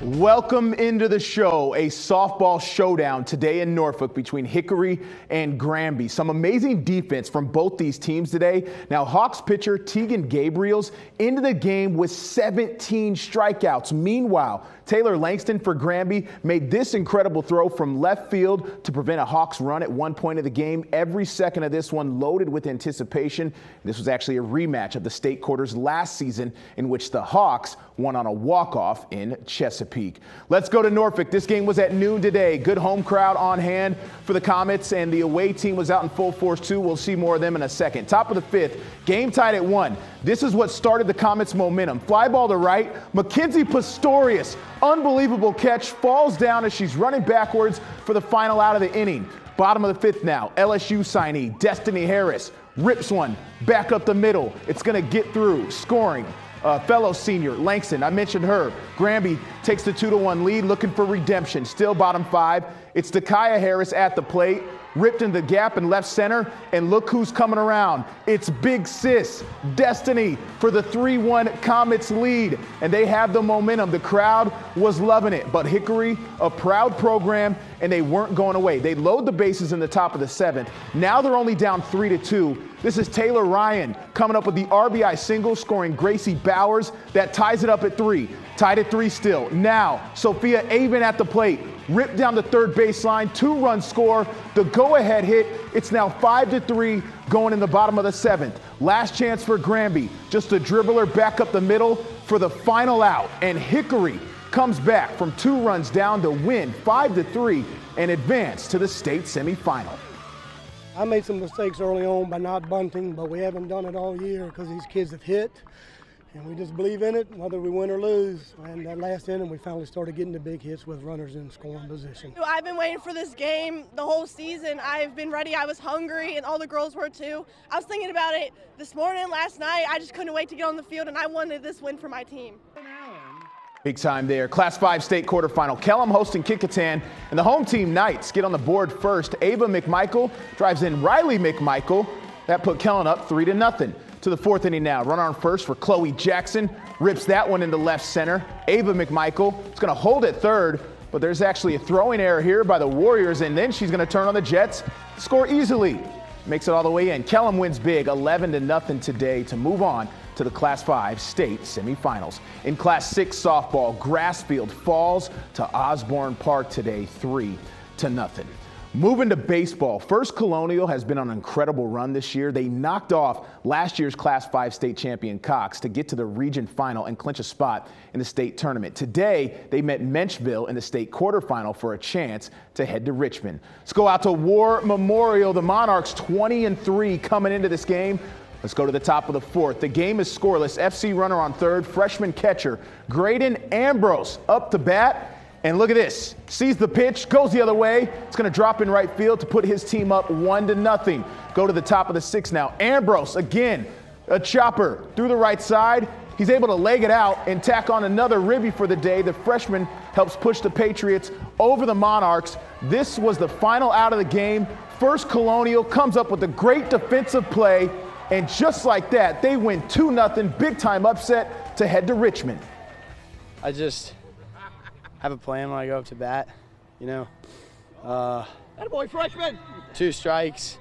Welcome into the show, a softball showdown today in Norfolk between Hickory and Granby. Some amazing defense from both these teams today. Now, Hawks pitcher Tegan Gabriel's into the game with 17 strikeouts. Meanwhile, Taylor Langston for Granby made this incredible throw from left field to prevent a Hawks run at one point of the game. Every second of this one loaded with anticipation. This was actually a rematch of the state quarters last season in which the Hawks won on a walk-off in Chesapeake. Let's go to Norfolk. This game was at noon today. Good home crowd on hand for the Comets, and the away team was out in full force too. We'll see more of them in a second. Top of the fifth, game tied at 1. This is what started the Comets' momentum. Fly ball to right. Mackenzie Pistorius, unbelievable catch, falls down as she's running backwards for the final out of the inning. Bottom of the fifth now, LSU signee Destiny Harris rips one back up the middle. It's going to get through, scoring. Fellow senior Langston, I mentioned her. Granby takes the 2-1 lead, looking for redemption. Still bottom 5. It's Dakaya Harris at the plate, ripped in the gap in left center, and look who's coming around. It's Big Sis, Destiny, for the 3-1 Comets lead, and they have the momentum. The crowd was loving it, but Hickory, a proud program, and they weren't going away. They load the bases in the top of the 7th. Now they're only down 3-2. This is Taylor Ryan coming up with the RBI single, scoring Gracie Bowers. That ties it up at 3. Tied at 3 still. Now, Sophia Avon at the plate. Ripped down the third baseline. 2-run score. The go-ahead hit. It's now 5-3 going in the bottom of the 7th. Last chance for Granby. Just a dribbler back up the middle for the final out. And Hickory comes back from 2 runs down to win 5-3 and advance to the state semifinal. I made some mistakes early on by not bunting, but we haven't done it all year because these kids have hit, and we just believe in it, whether we win or lose. And that last inning, we finally started getting the big hits with runners in scoring position. I've been waiting for this game the whole season. I've been ready. I was hungry, and all the girls were too. I was thinking about it this morning, last night. I just couldn't wait to get on the field, and I wanted this win for my team. Big time there. Class 5 state quarterfinal. Kellam hosting Kecoughtan, and the home team Knights get on the board first. Ava McMichael drives in Riley McMichael. That put Kellam up 3-0. To the 4th inning now. Runner on first for Chloe Jackson. Rips that one into left center. Ava McMichael is going to hold at third, but there's actually a throwing error here by the Warriors, and then she's going to turn on the Jets. Score easily. Makes it all the way in. Kellam wins big 11-0 today to move on to the Class 5 state semifinals. In Class 6 softball, Grassfield falls to Osborne Park today 3-0. Moving to baseball, First Colonial has been on an incredible run this year. They knocked off last year's Class 5 state champion Cox to get to the region final and clinch a spot in the state tournament. Today, they met Menchville in the state quarterfinal for a chance to head to Richmond. Let's go out to War Memorial. The Monarchs 20-3 coming into this game. Let's go to the top of the 4th. The game is scoreless. FC runner on third, freshman catcher Graydon Ambrose up to bat. And look at this. Sees the pitch, goes the other way. It's going to drop in right field to put his team up 1-0. Go to the top of the 6th now. Ambrose, again, a chopper through the right side. He's able to leg it out and tack on another ribby for the day. The freshman helps push the Patriots over the Monarchs. This was the final out of the game. First Colonial comes up with a great defensive play. And just like that, they win 2-0, big-time upset to head to Richmond. I just have a plan when I go up to bat, you know. Attaboy, freshman! 2 strikes,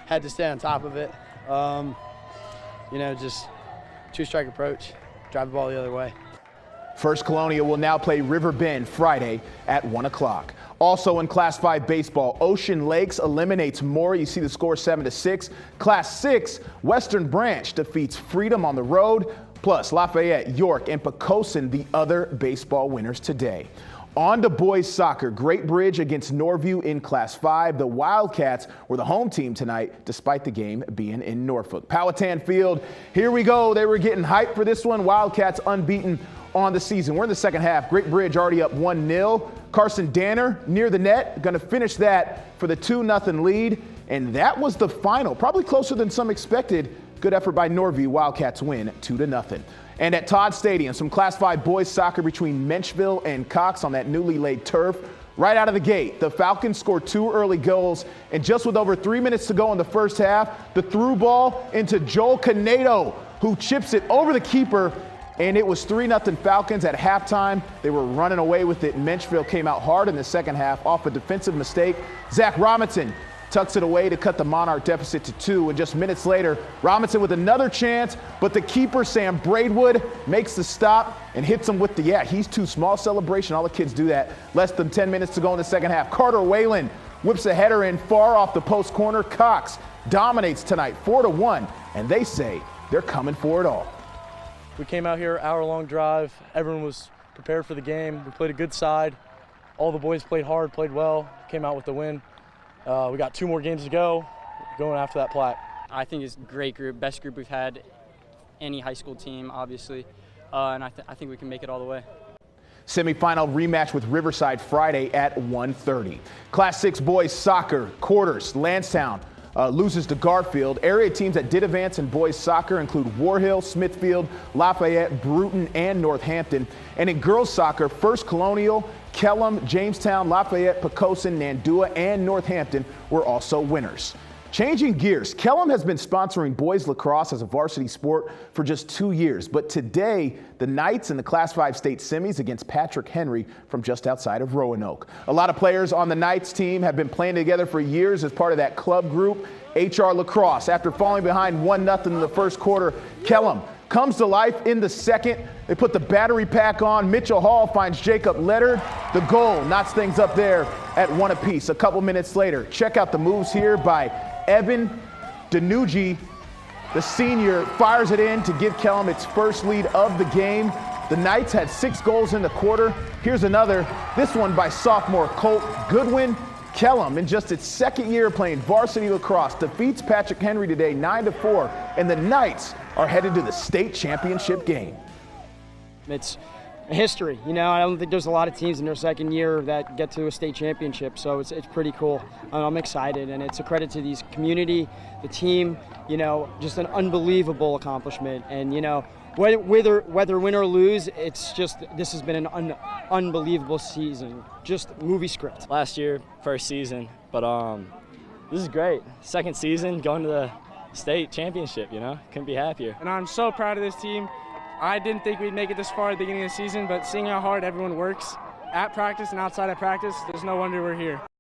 had to stay on top of it. You know, just 2-strike approach, drive the ball the other way. First Colonial will now play River Bend Friday at 1 o'clock. Also in Class 5 baseball, Ocean Lakes eliminates Moore. You see the score 7-6. Class 6, Western Branch defeats Freedom on the road. Plus Lafayette, York, and Poquoson, the other baseball winners today. On to boys soccer. Great Bridge against Norview in Class 5. The Wildcats were the home team tonight, despite the game being in Norfolk. Powhatan Field, here we go. They were getting hyped for this one. Wildcats unbeaten on the season. We're in the second half. Great Bridge already up 1-0. Carson Danner near the net, going to finish that for the 2-0 lead. And that was the final, probably closer than some expected. Good effort by Norview. Wildcats win 2-0. And at Todd Stadium, some Class 5 boys soccer between Menchville and Cox on that newly laid turf. Right out of the gate, the Falcons scored 2 early goals, and just with over 3 minutes to go in the first half, the through ball into Joel Canedo, who chips it over the keeper And it was 3-0 Falcons at halftime. They were running away with it. Menchville came out hard in the second half off a defensive mistake. Zach Robinson tucks it away to cut the Monarch deficit to 2. And just minutes later, Robinson with another chance, but the keeper, Sam Braidwood, makes the stop and hits him with the, he's too small celebration. All the kids do that. Less than 10 minutes to go in the second half. Carter Whalen whips a header in far off the post corner. Cox dominates tonight 4-1, and they say they're coming for it all. We came out here, hour-long drive. Everyone was prepared for the game. We played a good side. All the boys played hard, played well, came out with the win. We got 2 more games to go, going after that plaque. I think it's a great group, best group we've had any high school team, obviously, and I think we can make it all the way. Semifinal rematch with Riverside Friday at 1:30. Class 6 boys soccer quarters. Lansdowne loses to Garfield. Area teams that did advance in boys soccer include Warhill, Smithfield, Lafayette, Bruton, and Northampton. And in girls soccer, First Colonial, Kellam, Jamestown, Lafayette, Poquoson, Nandua, and Northampton were also winners. Changing gears, Kellam has been sponsoring boys lacrosse as a varsity sport for just 2 years. But today, the Knights in the Class 5 state semis against Patrick Henry from just outside of Roanoke. A lot of players on the Knights team have been playing together for years as part of that club group, HR Lacrosse. After falling behind 1-0 in the first quarter, Kellam comes to life in the second. They put the battery pack on. Mitchell Hall finds Jacob Leonard. The goal knots things up there at 1 apiece. A couple minutes later, check out the moves here by Evan Danucci. The senior fires it in to give Kellam its first lead of the game. The Knights had 6 goals in the quarter. Here's another, this one by sophomore Colt Goodwin. Kellam, in just its second year playing varsity lacrosse, defeats Patrick Henry today 9-4, and the Knights are headed to the state championship game. It's history, you know. I don't think there's a lot of teams in their second year that get to a state championship, so it's pretty cool. I'm excited, and it's a credit to these community, the team, you know, just an unbelievable accomplishment. And, you know, whether win or lose, it's just, this has been an unbelievable season, just movie script. Last year, first season, but this is great. Second season, going to the state championship, you know, couldn't be happier. And I'm so proud of this team. I didn't think we'd make it this far at the beginning of the season, but seeing how hard everyone works at practice and outside of practice, there's no wonder we're here.